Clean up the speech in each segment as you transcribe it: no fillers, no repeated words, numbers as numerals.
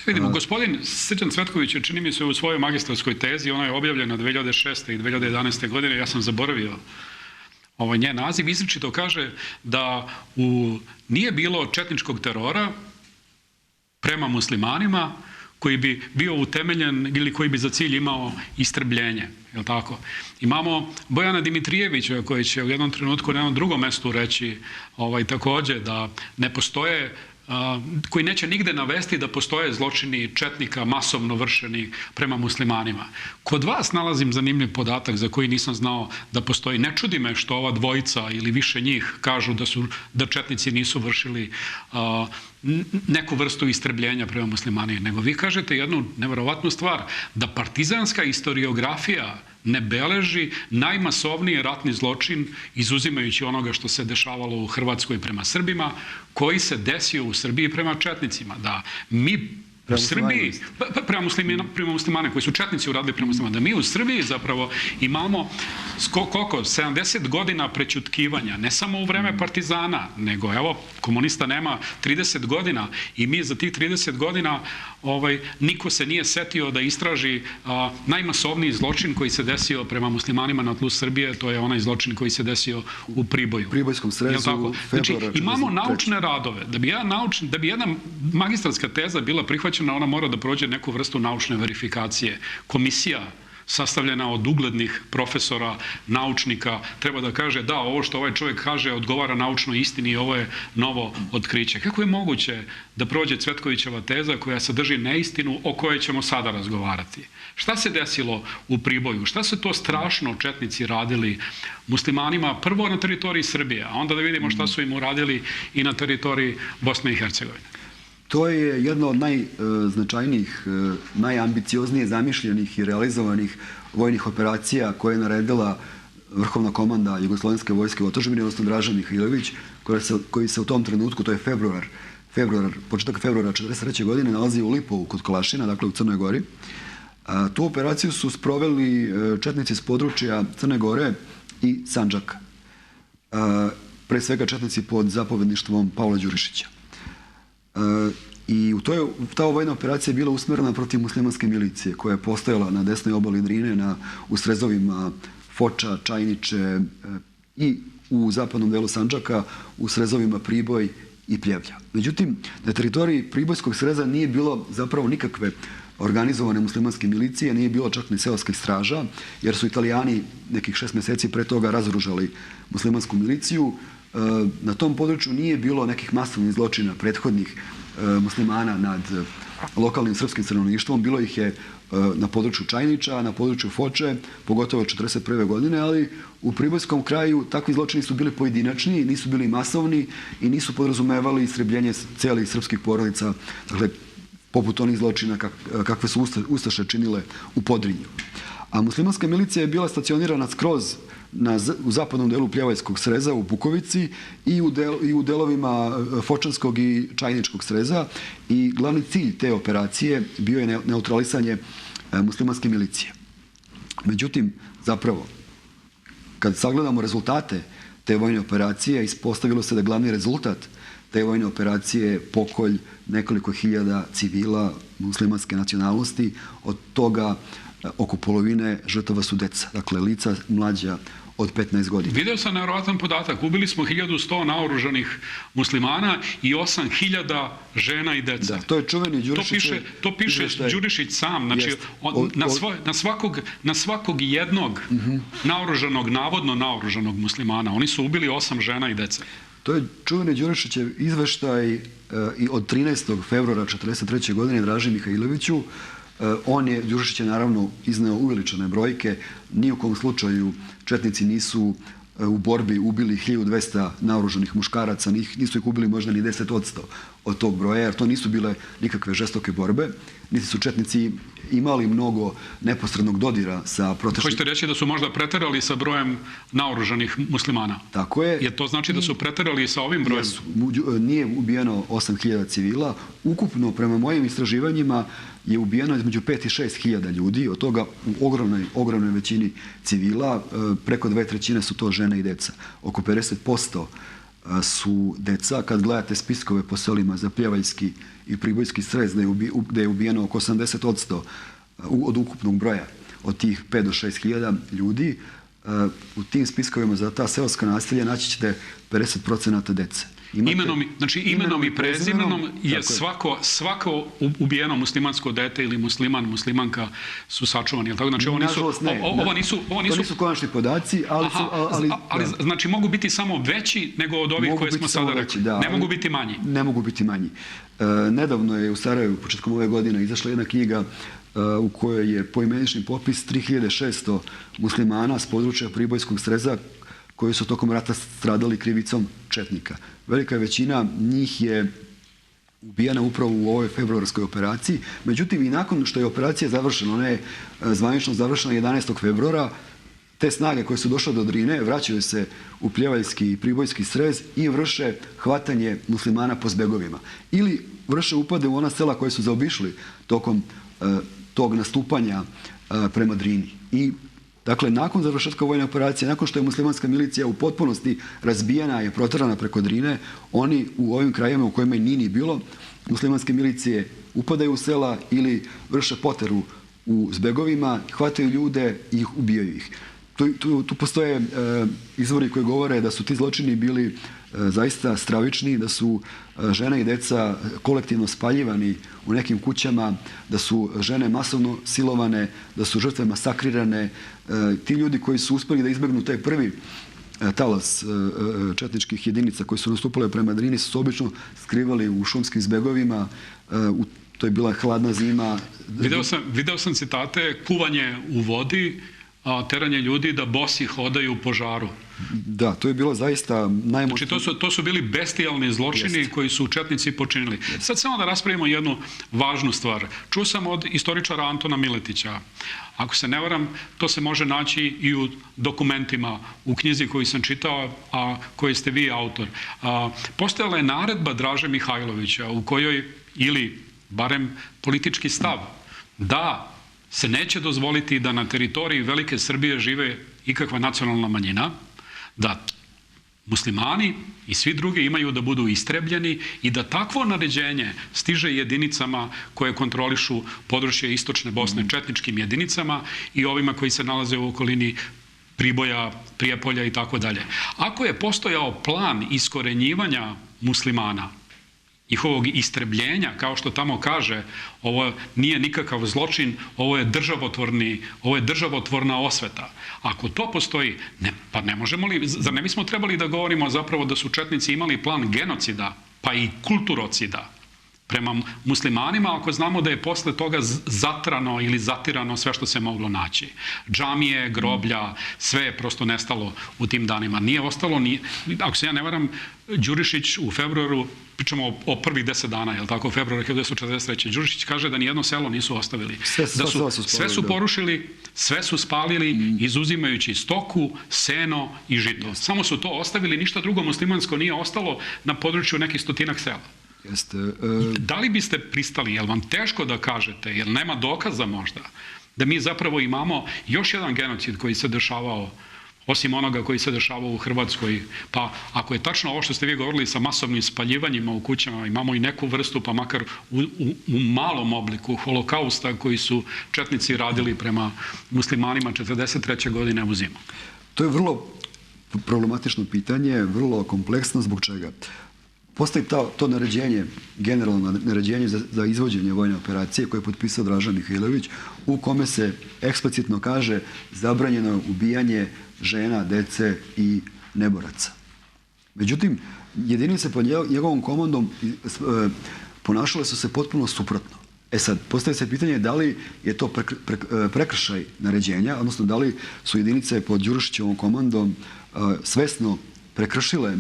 Vidimo, gospodin Srđan Cvetković je, čini mi se, u svojoj magistarskoj tezi, ona je objavljena 2006. i 2011. godine, ja sam zaboravio njen naziv, izričito kaže da nije bilo četničkog terora prema muslimanima koji bi bio utemeljen ili koji bi za cilj imao istrebljenje. Je tako? Imamo Bojana Dimitrijevića koji će u jednom trenutku na jednom drugom mestu reći također da ne postoje, koji neće nigde navesti da postoje zločini četnika masovno vršeni prema muslimanima. Kod vas nalazim zanimljiv podatak za koji nisam znao da postoji. Ne čudi me što ova dvojica ili više njih kažu da četnici nisu vršili neku vrstu istrebljenja prema muslimanima, nego vi kažete jednu neverovatnu stvar, da partizanska historiografija ne beleži najmasovniji ratni zločin, izuzimajući onoga što se dešavalo u Hrvatskoj prema Srbima, koji se desio u Srbiji prema četnicima. Da mi u Srbiji, prema muslimanima, koji su četnici uradili prema muslimanima, da mi u Srbiji zapravo imamo koliko? 70 godina prećutkivanja, ne samo u vreme partizana, nego evo, komunista nema 30 godina i mi za tih 30 godina niko se nije setio da istraži najmasovniji zločin koji se desio prema muslimanima na tlu Srbije, to je onaj zločin koji se desio u Priboju. Pribojskom srezu, znači, imamo naučne radove. Da bi jedna magistarska teza bila prihvaćena, ona mora da prođe neku vrstu naučne verifikacije. Komisija sastavljena od uglednih profesora, naučnika, treba da kaže da, ovo što ovaj čovjek kaže odgovara naučnoj istini i ovo je novo otkriće. Kako je moguće da prođe Cvetkovićeva teza koja sadrži neistinu o kojoj ćemo sada razgovarati? Šta se desilo u Priboju? Šta su to strašno četnici radili muslimanima prvo na teritoriji Srbije, a onda da vidimo šta su im uradili i na teritoriji Bosne i Hercegovine? To je jedna od najznačajnijih, najambicioznije zamišljenih i realizovanih vojnih operacija koje je naredila Vrhovna komanda Jugoslovenske vojske u otadžbini, odnosno Draža Mihajlović, koji se u tom trenutku, to je početak februara 1943. godine, nalazi u Lipovu kod Kolašina, dakle u Crnoj Gori. Tu operaciju su sproveli četnici s područja Crne Gore i Sandžaka. Pre svega četnici pod zapovedništvom Pavla Đurišića. I ta vojna operacija je bila usmjerena protiv muslimanske milicije koja je postojala na desnoj obali Drine, u srezovima Foča, Čajniče i u zapadnom delu Sandžaka u srezovima Priboj i Pljevlja. Međutim, na teritoriji Pribojskog sreza nije bilo zapravo nikakve organizovane muslimanske milicije, nije bilo čak ni seoskih straža, jer su Italijani nekih 6 mjeseci pre toga razoružali muslimansku miliciju. Na tom području nije bilo nekih masovnih zločina prethodnih muslimana nad lokalnim srpskim stanovništvom. Bilo ih je na području Čajniča, na području Foče, pogotovo 1941. godine, ali u Pribojskom kraju takvi zločini su bili pojedinačni, nisu bili masovni i nisu podrazumevali istrebljenje celih srpskih porodica, dakle, poput onih zločina kakve su Ustaše činile u Podrinju. A muslimanska milicija je bila stacionirana skroz u zapadnom delu Pljevajskog sreza u Bukovici i u delovima Fočanskog i Čajničkog sreza i glavni cilj te operacije bio je neutralisanje muslimanske milicije. Međutim, zapravo, kad sagledamo rezultate te vojne operacije, ispostavilo se da glavni rezultat te vojne operacije je pokolj nekoliko hiljada civila muslimanske nacionalnosti, od toga oko polovine žrtava su deca, dakle lica mlađa od 15 godina. Video sam nevjerovatan podatak. Ubili smo 1100 naoružanih muslimana i 8000 žena i dece. Da, to je čuveni Đurišić. To piše Đurišić sam. Znači, na svakog jednog navodno naoružanog muslimana. Oni su ubili 8 žena i dece. To je čuveni Đurišićev izveštaj od 13. februara 1943. godine Draži Mihajloviću. Đurišić je naravno izneo uveličane brojke. Ni u kom slučaju četnici nisu u borbi ubili 1200 naoružanih muškaraca, nisu ih ubili možda ni 10% od tog broja, jer to nisu bile nikakve žestoke borbe. Niti su četnici imali mnogo neposrednog dodira sa protešnim... Hoćete reći da su možda preterali sa brojem naoružanih muslimana? Tako je. Jer to znači da su preterali sa ovim brojem? Nije ubijeno 8000 civila. Ukupno, prema mojim istraživanjima, je ubijeno između 5 i 6 hiljada ljudi, od toga u ogromnoj većini civila, preko 2/3 su to žene i deca. Oko 50% su deca. Kad gledate spiskove po selima za Pljevaljski i Pribojski Srez, da je ubijeno oko 80% od ukupnog broja od tih 5 do 6 hiljada ljudi, u tim spiskovima za ta seoska naselja naći ćete 50% dece. Imenom i prezimenom je svako ubijeno muslimansko dete ili musliman, muslimanka su sačuvani. Znači, ovo nisu konačni podaci, ali znači mogu biti samo veći nego od ovih koje smo sada rekli. Ne mogu biti manji. Ne mogu biti manji. Nedavno je u Sarajevu, početkom ove godine, izašla jedna knjiga u kojoj je poimenični popis 3600 muslimana s područja Pribojskog Sreza koji su tokom rata stradali krivicom četnika. Velika većina njih je ubijena upravo u ovoj februarskoj operaciji. Međutim, i nakon što je operacija završena, ona je zvanično završena 11. februara, te snage koje su došle do Drine vraćaju se u Pljevaljski i Pribojski Srez i vrše hvatanje muslimana po zbegovima. Ili vrše upade u ona sela koje su zaobišli tokom tog nastupanja prema Drini. I dakle, nakon završetka vojne operacije, nakon što je muslimanska milicija u potpunosti razbijena i proterana preko Drine, oni u ovim krajevima u kojima je Nini bilo, muslimanske milicije upadaju u sela ili vrše poteru u zbegovima, hvataju ljude i ubijaju ih. Tu postoje izvori koji govore da su ti zločini bili zaista stravični, da su žene i deca kolektivno spaljivani u nekim kućama, da su žene masovno silovane, da su žrtve masakrirane. Ti ljudi koji su uspeli da izbegnu taj prvi talas četničkih jedinica koji su nastupale prema Drini su se obično skrivali u šumskim zbegovima. To je bila hladna zima. Video sam citate, kuvanje u vodi, teranje ljudi da bosi hodaju po žaru. Da, to je bilo zaista najmoćnije. Znači, to su bili bestijalni zločini koji su četnici počinili. Sad samo da raspravimo jednu važnu stvar. Čuo sam od istoričara Antona Miletića. Ako se ne varam, to se može naći i u dokumentima, u knjizi koju sam čitao, a koje ste vi autor. Postojala je naredba Draže Mihajlovića u kojoj, ili barem politički stav, da se neće dozvoliti da na teritoriji Velike Srbije žive ikakva nacionalna manjina, da muslimani i svi drugi imaju da budu istrebljeni i da takvo naređenje stiže jedinicama koje kontrolišu područje Istočne Bosne, četničkim jedinicama i ovima koji se nalaze u okolini Priboja, Prijepolja i tako dalje. Ako je postojao plan iskorenjivanja muslimana, njihovog istrebljenja, kao što tamo kaže, ovo nije nikakav zločin, ovo je državotvorna osveta. Ako to postoji, pa ne možemo li, zar ne bismo trebali da govorimo zapravo da su četnici imali plan genocida, pa i kulturocida prema muslimanima, ako znamo da je posle toga zatrano ili zatirano sve što se moglo naći. Džamije, groblja, sve je prosto nestalo u tim danima. Nije ostalo, ako se ja ne varam, Đurišić u februaru, pričamo o prvih 10 dana, je li tako, februara 1943. Đurišić kaže da nijedno selo nisu ostavili. Sve su porušili, sve su spalili, izuzimajući stoku, seno i žito. Samo su to ostavili, ništa drugo muslimansko nije ostalo na području nekih stotinak sela. Da li biste pristali, je li vam teško da kažete, jer nema dokaza možda, da mi zapravo imamo još jedan genocid koji se dešavao, osim onoga koji se dešavao u Hrvatskoj, pa ako je tačno ovo što ste vi govorili sa masovnim spaljivanjima u kućama, imamo i neku vrstu, pa makar u malom obliku, holokausta koji su četnici radili prema muslimanima 1943. godine u zimu. To je vrlo problematično pitanje, vrlo kompleksno. Zbog čega? Postoji to naređenje, generalno naređenje za izvođenje vojne operacije koje je potpisao Draža Mihajlović, u kome se eksplicitno kaže zabranjeno ubijanje žena, dece i neboraca. Međutim, jedinice pod njegovom komandom ponašale su se potpuno suprotno. Sad, postavlja se pitanje da li je to prekršaj naređenja, odnosno da li su jedinice pod Đurišićevom komandom svesno prekršile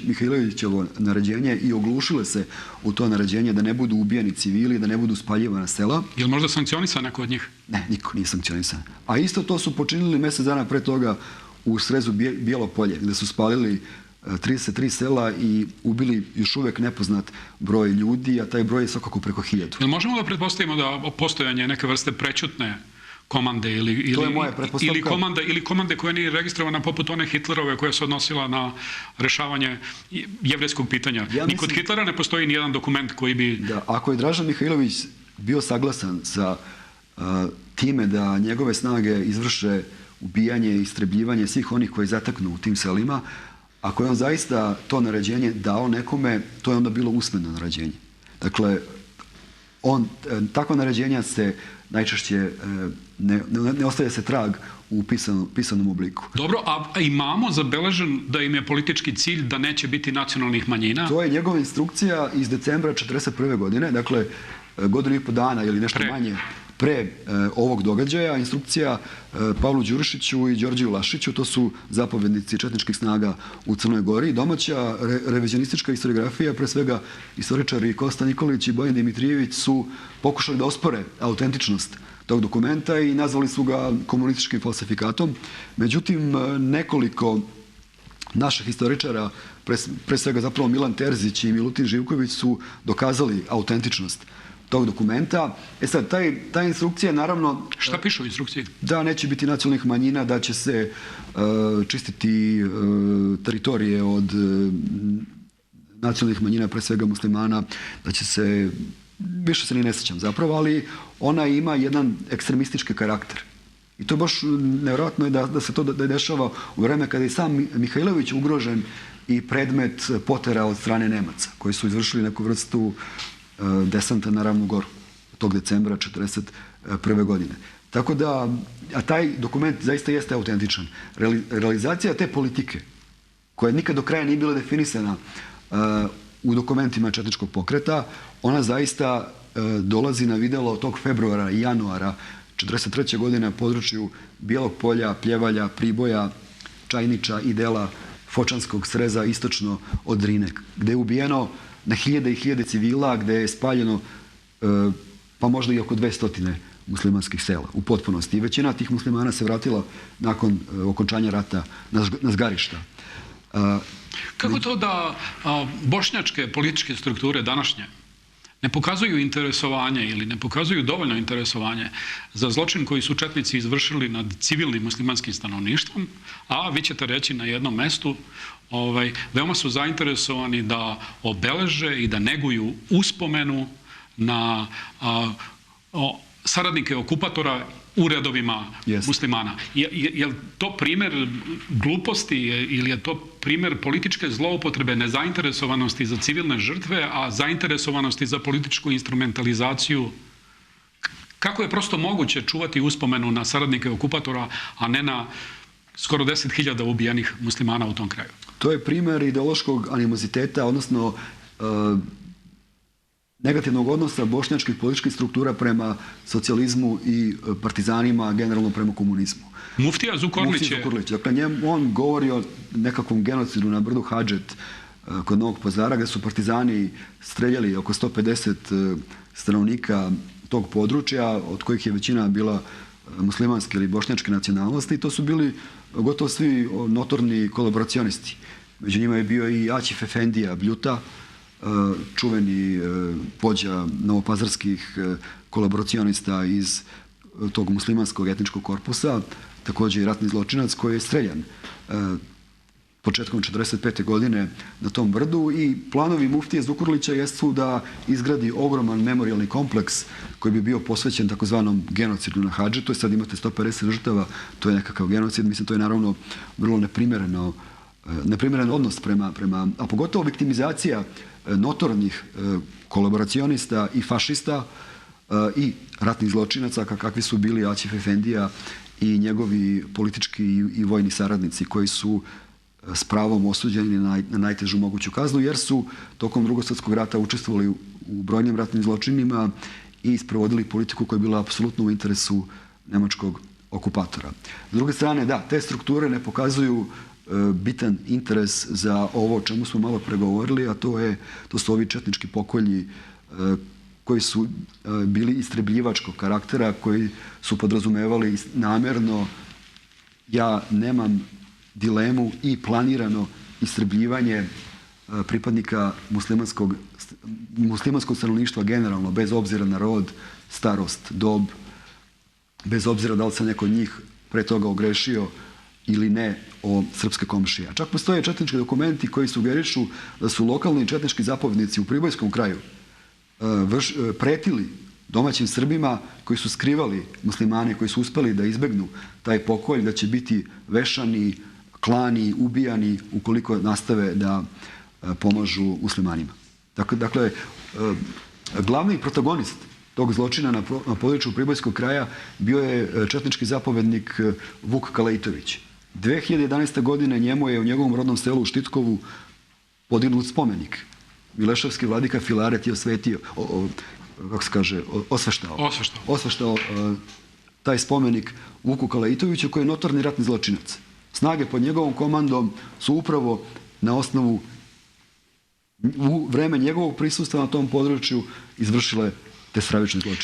Mihajlovićevo naređenje i oglušile se u to naređenje da ne budu ubijani civili, da ne budu spaljivana sela. Je li možda sankcionisan neko od njih? Ne, niko nije sankcionisan. A isto to su počinili mjesec dana pre toga u Srezu Bijelo Polje, gde su spalili 33 sela i ubili još uvek nepoznat broj ljudi, a taj broj je svakako preko 1000. Jel možemo da pretpostavimo da postojanje neke vrste prećutne komande To je moja pretpostavka. ili komande koja nije registrovana poput one Hitlerove koja se odnosila na rešavanje jevrejskog pitanja. Ni kod Hitlera ne postoji nijedan dokument koji bi... Da, ako je Dražan Mihajlović bio saglasan sa time da njegove snage izvrše ubijanje i istrebljivanje svih onih koji zataknu u tim selima, ako je on zaista to naređenje dao nekome, to je onda bilo usmeno naređenje. Dakle, takva naređenja se najčešće ne ostavlja se trag u pisanom obliku. Dobro, a imamo zabeležen da im je politički cilj da neće biti nacionalnih manjina? To je njegova instrukcija iz decembra 1941. godine, dakle, godinu i po dana ili nešto manje pre ovog događaja. Instrukcija Pavlu Đurišiću i Đorđiju Lašiću, to su zapovednici četničkih snaga u Crnoj Gori. Domaća revizionistička historiografija, pre svega istoričari Kosta Nikolić i Bojan Dimitrijević, su pokušali da ospore autentičnost tog dokumenta i nazvali su ga komunističkim falsifikatom. Međutim, nekoliko naših historičara, pre svega zapravo Milan Terzić i Milutin Živković, su dokazali autentičnost tog dokumenta. Sad, ta instrukcija naravno... Šta piše u instrukciji? Da neće biti nacionalnih manjina, da će se čistiti teritorije od nacionalnih manjina, pre svega muslimana, da će se, više se ni ne sjećam zapravo, ali ona ima jedan ekstremistički karakter. I to baš nevjerojatno je da se to dešava u vreme kada je sam Mihajlović ugrožen i predmet potera od strane Nemaca, koji su izvršili neku vrstu desanta na Ravnu Goru tog decembra 1941. godine. Tako da, a taj dokument zaista jeste autentičan. Realizacija te politike, koja nikad do kraja nije bila definisana u dokumentima četničkog pokreta, ona zaista dolazi na videlo tog februara i januara 1943. godine na području Bijelog Polja, Pljevalja, Priboja, Čajniča i dela Fočanskog sreza istočno od Drine, gde je ubijeno na hiljade i hiljade civila, gde je spaljeno pa možda i oko 200 muslimanskih sela u potpunosti. I većina tih muslimana se vratila nakon okončanja rata na zgarišta. Kako to da bošnjačke političke strukture današnje ne pokazuju interesovanje ili ne pokazuju dovoljno interesovanje za zločin koji su četnici izvršili nad civilnim muslimanskim stanovništvom, a vi ćete reći na jednom mestu, veoma su zainteresovani da obeleže i da neguju uspomenu na saradnike okupatora u redovima muslimana. Je li to primjer gluposti ili je to primjer političke zloupotrebe, nezainteresovanosti za civilne žrtve, a zainteresovanosti za političku instrumentalizaciju? Kako je prosto moguće čuvati uspomenu na saradnike okupatora, a ne na skoro 10.000 ubijenih muslimana u tom kraju? To je primjer ideološkog animoziteta, odnosno negativnog odnosa bošnjačkih političkih struktura prema socijalizmu i partizanima, generalno prema komunizmu. Muftija Zukorlić je... Dakle, on govori o nekakvom genocidu na brdu Hadžet kod Novog Pazara, gdje su partizani streljali oko 150 stanovnika tog područja, od kojih je većina bila muslimanske ili bošnjačke nacionalnosti, i to su bili gotovo svi notorni kolaboracionisti. Među njima je bio i Aćif Efendija Bljuta, čuveni vođa novopazarskih kolaboracionista iz tog muslimanskog etničkog korpusa, također i ratni zločinac koji je streljan početkom 1945. godine na tom brdu, i planovi muftije Zukorlića jesu da izgradi ogroman memorijalni kompleks koji bi bio posvećen takozvanom genocidu na Hadžetu. Sad imate 150 žrtava, to je nekakav genocid, mislim, to je naravno vrlo neprimjeren odnos prema, a pogotovo viktimizacija notornih kolaboracionista i fašista i ratnih zločinaca kakvi su bili Aćif Efendija i njegovi politički i vojni saradnici, koji su s pravom osuđeni na najtežu moguću kaznu, jer su tokom Drugog svjetskog rata učestvovali u brojnim ratnim zločinima i sprovodili politiku koja je bila apsolutno u interesu nemačkog okupatora. S druge strane, da, te strukture ne pokazuju bitan interes za ovo o čemu smo malo pregovorili, a to su ovi četnički pokolji koji su bili istrebljivačkog karaktera, koji su podrazumevali namjerno, ja nemam dilemu, i planirano istrebljivanje pripadnika muslimanskog stanovništva generalno, bez obzira na rod, starost, dob, bez obzira da li se neko od njih pre toga ogrešio ili ne o srpske komšije. A čak postoje četnički dokumenti koji sugerišu da su lokalni četnički zapovjednici u Pribojskom kraju pretili domaćim Srbima koji su skrivali muslimane, koji su uspeli da izbegnu taj pokolj, da će biti vešani, klani, ubijani ukoliko nastave da pomažu muslimanima. Dakle, glavni protagonist tog zločina na području Pribojskog kraja bio je četnički zapovjednik Vuk Kalejtović. 2011. godine njemu je u njegovom rodnom selu u Štitkovu podignut spomenik. Mileševski vladika Filaret je osvetio, kako se kaže, osveštao taj spomenik Vuku Kalejtoviću koji je notorni ratni zločinac. Snage pod njegovom komandom su upravo na osnovu u vreme njegovog prisustva na tom području izvršile te stravične zločine.